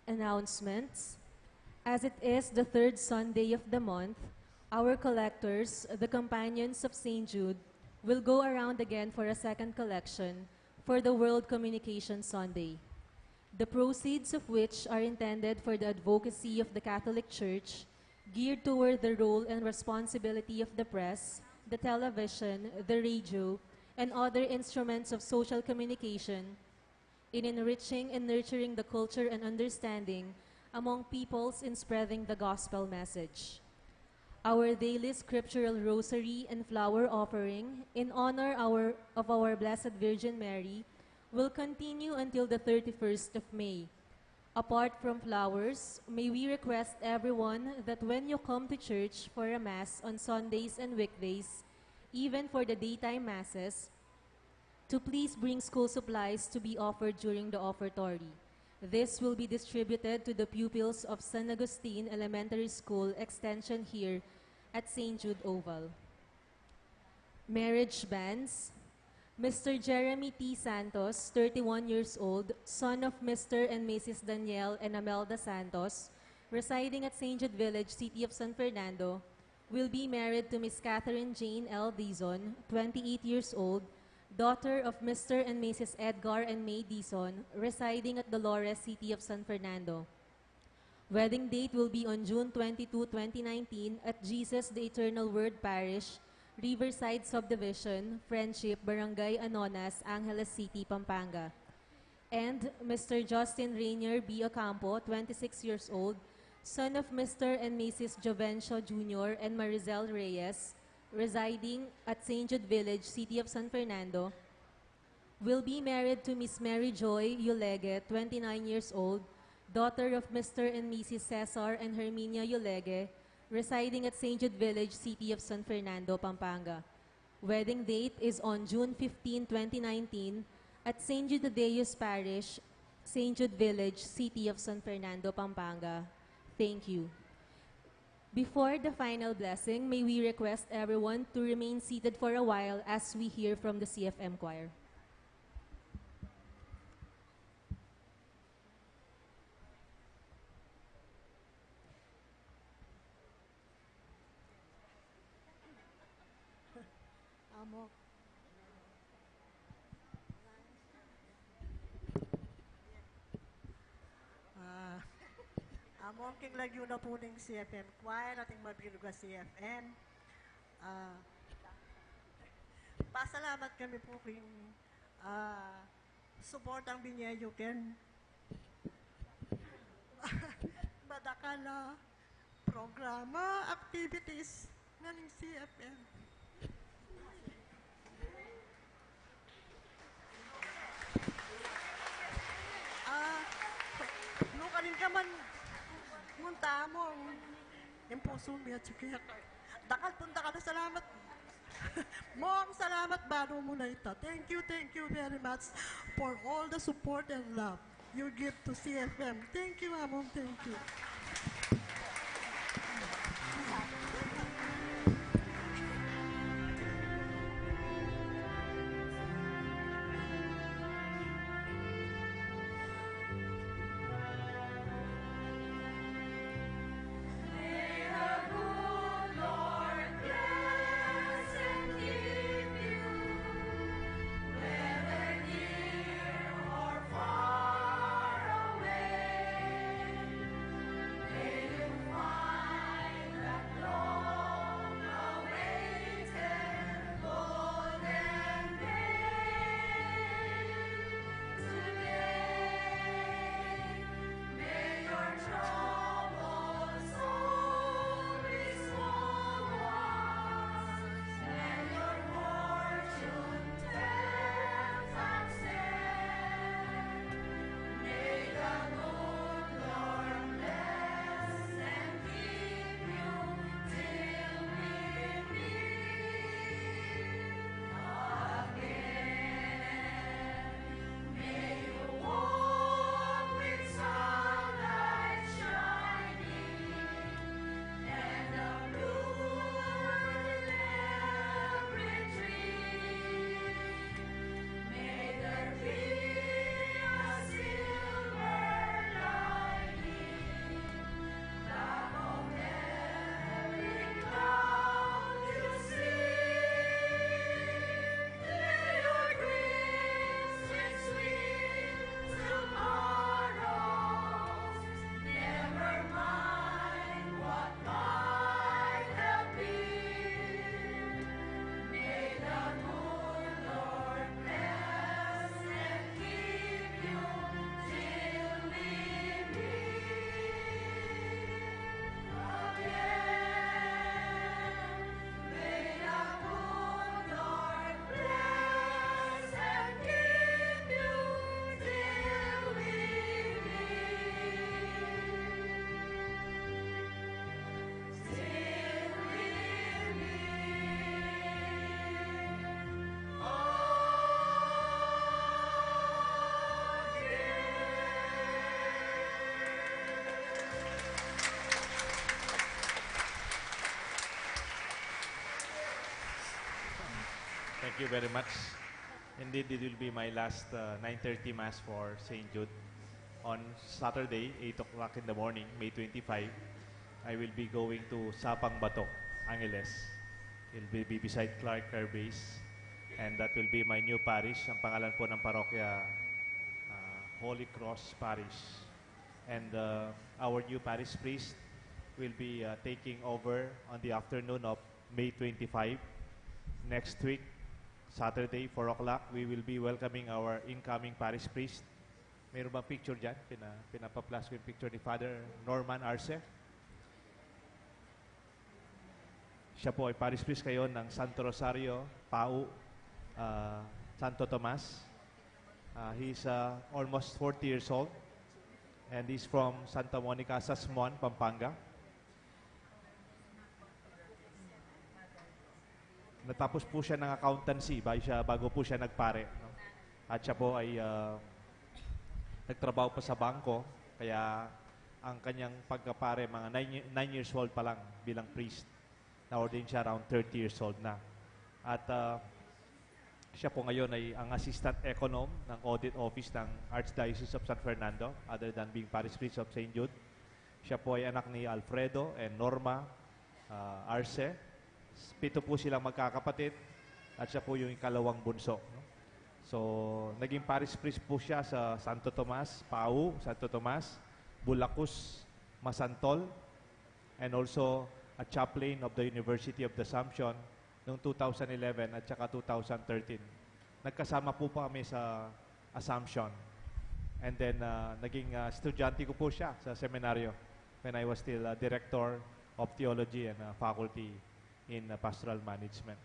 Announcements. As it is the third Sunday of the month, our collectors, the Companions of St. Jude, will go around again for a second collection for the World Communication Sunday, the proceeds of which are intended for the advocacy of the Catholic Church, geared toward the role and responsibility of the press, the television, the radio, and other instruments of social communication in enriching and nurturing the culture and understanding among peoples in spreading the gospel message. Our daily scriptural rosary and flower offering in honor of our Blessed Virgin Mary will continue until the 31st of May. Apart from flowers, may we request everyone that when you come to church for a Mass on Sundays and weekdays, even for the daytime Masses, to please bring school supplies to be offered during the offertory. This will be distributed to the pupils of San Agustin Elementary School Extension here at St. Jude Oval. Marriage bans. Mr. Jeremy T. Santos, 31 years old, son of Mr. and Mrs. Danielle and Amelda Santos, residing at St. Jude Village, City of San Fernando, will be married to Miss Catherine Jane L. Dizon, 28 years old, daughter of Mr. and Mrs. Edgar and May Dizon, residing at Dolores, City of San Fernando. Wedding date will be on June 22, 2019 at Jesus the Eternal Word Parish, Riverside Subdivision, Friendship, Barangay Anonas, Angeles City, Pampanga. And Mr. Justin Rainier B. Ocampo, 26 years old, son of Mr. and Mrs. Jovencio Jr. and Marizel Reyes, residing at St. Jude Village, City of San Fernando, will be married to Miss Mary Joy Yulegue, 29 years old, daughter of Mr. and Mrs. Cesar and Herminia Yulegue, residing at St. Jude Village, City of San Fernando, Pampanga. Wedding date is on June 15, 2019 at St. Jude Thaddeus Parish, St. Jude Village, City of San Fernando, Pampanga. Thank you. Before the final blessing, may we request everyone to remain seated for a while as we hear from the CFM choir. Amo. Amo king lagyo na po ng CFM choir, ating mabiluga CFM. Pasalamat kami po kung support ang binyayo ken. Madakala programa, activities ng CFM. Nukanin ka man munta mo yung puso mo at siya dakal punta ka na salamat mong salamat baro mo na ito. Thank you very much for all the support and love you give to CFM. Thank you, Among, thank you. you very much. Indeed, it will be my last 9:30 Mass for St. Jude. On Saturday, 8 o'clock in the morning, May 25, I will be going to Sapang Bato, Angeles. It will be beside Clark Air Base. And that will be my new parish. Ang pangalan po ng parokya, Holy Cross Parish. And our new parish priest will be taking over on the afternoon of May 25. Next week, Saturday, 4 o'clock, we will be welcoming our incoming parish priest. Mayroon bang picture dyan? Pinapa-plus ko yung picture ni Father Norman Arce. Siya po ay parish priest kayo ng Santo Rosario, Pau, Santo Tomas. He's almost 40 years old. And he's from Santa Monica, Sasmuan, Pampanga. Natapos po siya ng accountancy bago po siya nagpare. No? At siya po ay nagtrabaho pa sa bangko, kaya ang kanyang pagkapare, mga 9 years old pa lang bilang priest. Na-ordain siya around 30 years old na. At siya po ngayon ay ang assistant econom ng audit office ng Archdiocese of San Fernando, other than being parish priest of St. Jude. Siya po ay anak ni Alfredo and Norma Arce. 7 po silang magkakapatid at siya po yung ikalawang bunso. No? So, naging parish priest po siya sa Santo Tomas, Pau, Santo Tomas, Bulacus, Masantol, and also a chaplain of the University of the Assumption noong 2011 at saka 2013. Nagkasama po kami sa Assumption. And then, naging estudyante ko po siya sa seminaryo when I was still director of theology and faculty in pastoral management.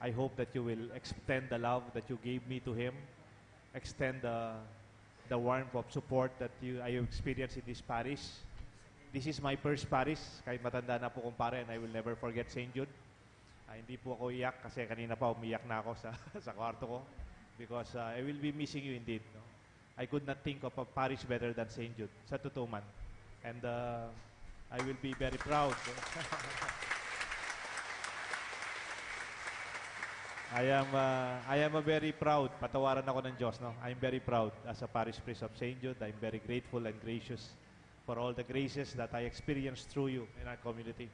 I hope that you will extend the love that you gave me to him, extend the warmth of support that I have experienced in this parish. This is my first parish, kahit matanda na po kumpare, and I will never forget St. Jude. Hindi po ako iyak kasi kanina pa umiyak na ako sa kwarto ko because I will be missing you indeed. No? I could not think of a parish better than St. Jude, sa totoo man. And I will be very proud. I am a very proud. Patawaran ako ng Diyos, no? I'm very proud as a parish priest of St. Jude. I'm very grateful and gracious for all the graces that I experienced through you in our community.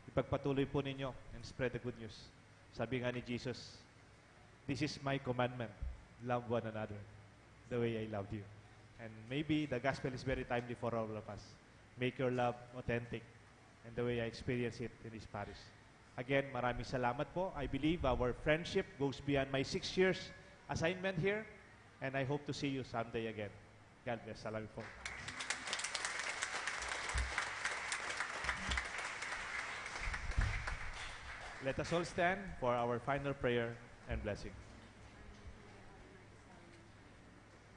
Ipagpatuloy po ninyo and spread the good news. Sabi nga ni Jesus, this is my commandment, love one another the way I loved you. And maybe the gospel is very timely for all of us. Make your love authentic and the way I experience it in this parish. Again, maraming salamat po. I believe our friendship goes beyond my 6 years assignment here, and I hope to see you someday again. God bless. Salamat po. Let us all stand for our final prayer and blessing.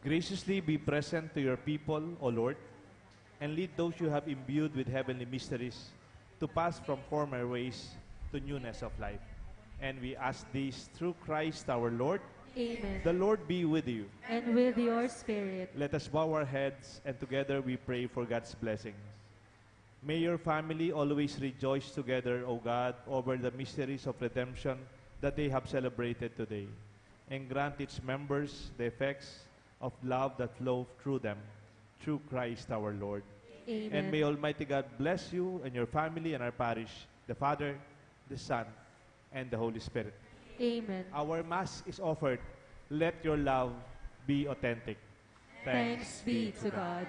Graciously be present to your people, O Lord, and lead those you have imbued with heavenly mysteries to pass from former ways to newness of life. And we ask this through Christ our Lord. Amen. The Lord be with you. And with your spirit. Let us bow our heads and together we pray for God's blessings. May your family always rejoice together, O God, over the mysteries of redemption that they have celebrated today, and grant its members the effects of love that flow through them, through Christ our Lord. Amen. And may Almighty God bless you and your family and our parish, the Father, the Son, and the Holy Spirit. Amen. Our Mass is offered. Let your love be authentic. Thanks be to God.